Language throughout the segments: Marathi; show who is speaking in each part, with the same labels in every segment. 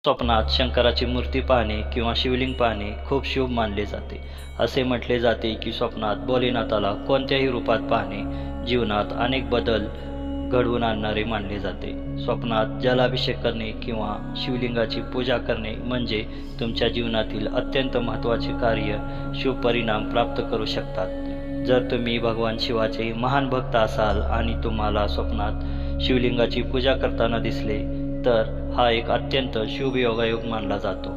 Speaker 1: स्वप्नात शंकराची मूर्ती पाहणे किंवा शिवलिंग पाहणे खूप शुभ मानले जाते। असे म्हटले जाते की स्वप्नात भोलेनाथाला कोणत्याही रूपात पाहणे जीवनात अनेक बदल घडवून आणणारे मानले जाते। स्वप्नात जलाभिषेक करणे किंवा शिवलिंगाची पूजा करणे म्हणजे तुमच्या जीवनातील अत्यंत महत्त्वाचे कार्य शुभ परिणाम प्राप्त करू शकतात। जर तुम्ही भगवान शिवाचे महान भक्त असाल आणि तुम्हाला स्वप्नात शिवलिंगाची पूजा करताना दिसले तर हा एक अत्यंत शुभ योगायोग मानला जातो।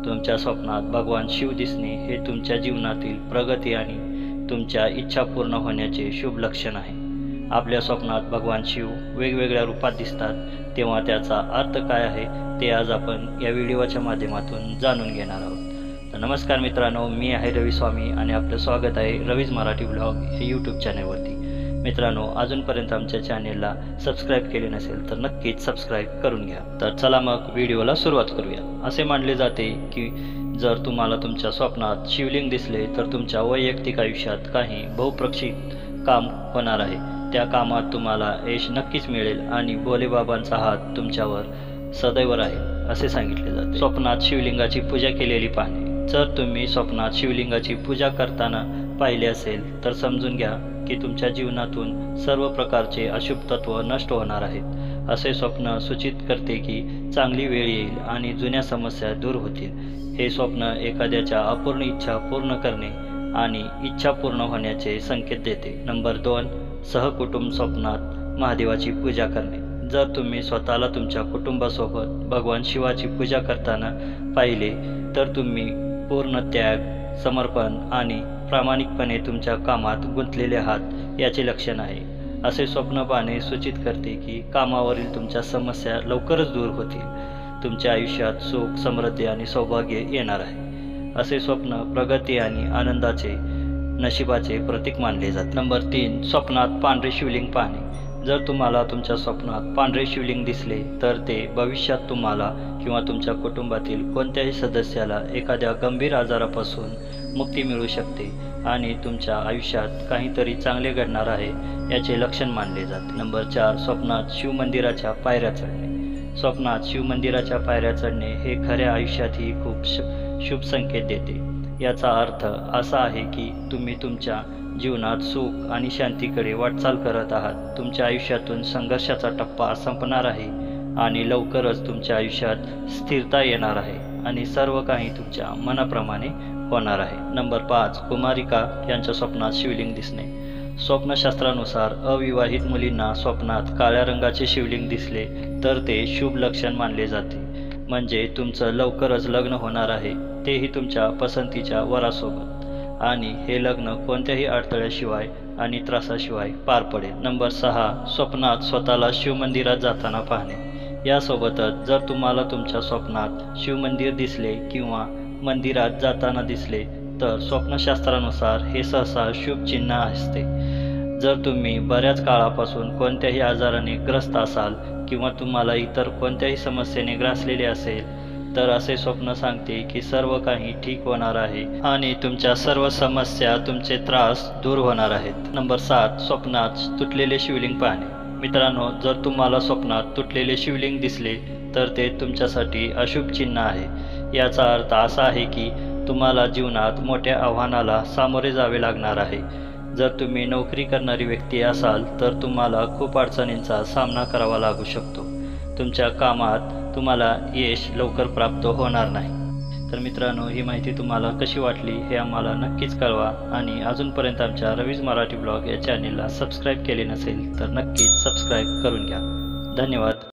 Speaker 1: तुमच्या स्वप्नात भगवान शिव दिसणे हे तुमच्या जीवनातील प्रगती आणि तुमच्या इच्छा पूर्ण होण्याचे शुभ लक्षण आहे। आपल्या स्वप्नात भगवान शिव वेगवेगळ्या रूपात दिसतात तेव्हा त्याचा अर्थ काय आहे ते आज आपण या व्हिडिओच्या माध्यमातून जाणून घेणार आहोत। तर नमस्कार मित्रांनो, मी आहे रवी स्वामी आणि आपलं स्वागत आहे रवीज मराठी ब्लॉग हे यूट्यूब चॅनलवरती। मित्रांनो, अजूनपर्यंत आमच्या चॅनेलला सबस्क्राईब केले नसेल तर नक्कीच सबस्क्राईब करून घ्या। तर चला मग व्हिडिओला सुरुवात करूया। असे मानले जाते की जर तुम्हाला तुमच्या स्वप्नात शिवलिंग दिसले तर तुमच्या वैयक्तिक आयुष्यात काही बहुप्रक्षित काम होणार आहे। त्या कामात तुम्हाला यश नक्कीच मिळेल आणि भोलेबाबांचा हात तुमच्यावर सदैव राहील असे सांगितले जाते। स्वप्नात शिवलिंगाची पूजा केलेली पाहणे। जर तुम्ही स्वप्नात शिवलिंगाची पूजा करताना पाहिले असेल तर समजून घ्या की तुमच्या जीवनातून सर्व प्रकारचे अशुभ तत्व नष्ट होणार आहेत। असे स्वप्न सूचित करते की चांगली वेळ येईल आणि जुन्या समस्या दूर होतील। हे स्वप्न एखाद्याच्या अपूर्ण इच्छा पूर्ण करणे आणि इच्छा पूर्ण होण्याचे संकेत देते। नंबर 2, सहकुटुंब स्वप्नात महादेवाची पूजा करणे। जर तुम्ही स्वतःला तुमच्या कुटुंबासोबत भगवान शिवाची पूजा करताना पाहिले तर तुम्ही पूर्ण त्याग, समर्पण आणि प्रामाणिकपणे तुमच्या कामात गुंतलेले आहात याचे लक्षण आहे। असे स्वप्न पाहणे सूचित करते की कामावरील तुमच्या समस्या लवकरच दूर होतील। तुमच्या आयुष्यात सुख, समृद्धी आणि सौभाग्य येणार आहे। असे स्वप्न प्रगती आणि आनंदाचे, नशिबाचे प्रतीक मानले जाते। नंबर 3, स्वप्नात पांढरे शिवलिंग पाहणे। जर तुम्हाला तुमच्या स्वप्नात पांढरे शिवलिंग दिसले तर ते भविष्यात तुम्हाला किंवा तुमच्या कुटुंबातील कोणत्याही सदस्याला एखाद्या गंभीर आजारापासून मुक्ती मिळू शकते आणि तुमच्या आयुष्यात काहीतरी चांगले घडणार आहे याचे लक्षण मानले जाते। नंबर 4, स्वप्नात शिवमंदिराच्या पायऱ्या चढणे। स्वप्नात शिवमंदिराच्या पायऱ्या चढणे हे खऱ्या आयुष्यातही खूप शुभ संकेत देते। याचा अर्थ असा आहे की तुम्ही तुमच्या जीवनात सुख आणि शांतीकडे वाटचाल करत आहात। तुमच्या आयुष्यातून संघर्षाचा टप्पा संपणार आहे आणि लवकरच तुमच्या आयुष्यात स्थिरता येणार आहे आणि सर्व काही तुमच्या मनाप्रमाणे होणार आहे। नंबर 5, कुमारिका यांच्या स्वप्नात शिवलिंग दिसणे। स्वप्नशास्त्रानुसार अविवाहित मुलींना स्वप्नात काळ्या रंगाचे शिवलिंग दिसले तर ते शुभ लक्षण मानले जाते, म्हणजे तुमचं लवकरच लग्न होणार आहे, तेही तुमच्या पसंतीच्या वरासोबत, आणि हे लग्न कोणत्याही अडथळ्याशिवाय आणि त्रासाशिवाय पार पडेल। नंबर 6, स्वप्नात स्वतःला शिवमंदिरात जाताना पाहणे। यासोबतच जर तुम्हाला तुमच्या स्वप्नात शिवमंदिर दिसले किंवा मंदिरात जाताना दिसले तर स्वप्नशास्त्रानुसार हे सहसा शुभ चिन्ह असते। जर तुम्ही बऱ्याच काळापासून कोणत्याही आजाराने ग्रस्त असाल किंवा तुम्हाला इतर कोणत्याही समस्येने ग्रासलेले असेल तर असे स्वप्न सांगते की सर्व काही ठीक होणार आहे आणि तुमच्या सर्व समस्या, तुमचे त्रास दूर होणार आहेत। नंबर 7, स्वप्नात तुटलेले शिवलिंग पाहणे। मित्रांनो, जर तुम्हाला स्वप्नात तुटलेले शिवलिंग दिसले तर ते तुमच्यासाठी अशुभ चिन्ह आहे। याचा अर्थ असा आहे की तुम्हाला जीवनात मोठ्या आव्हानाला सामोरे जावे लागणार आहे। जर तुम्ही नोकरी करणारी व्यक्ती असाल तर तुम्हाला खूप अडचणींचा सामना करावा लागू शकतो। तुमच्या कामात तुम्हाला यश लवकर प्राप्त होणार नाही। तर मित्रांनो, ही माहिती तुम्हाला कशी वाटली हे आम्हाला नक्कीच कळवा आणि अजूनपर्यंत आमच्या रवीज मराठी ब्लॉग या चॅनेलला सबस्क्राईब केले नसेल तर नक्कीच सबस्क्राईब करून घ्या। धन्यवाद।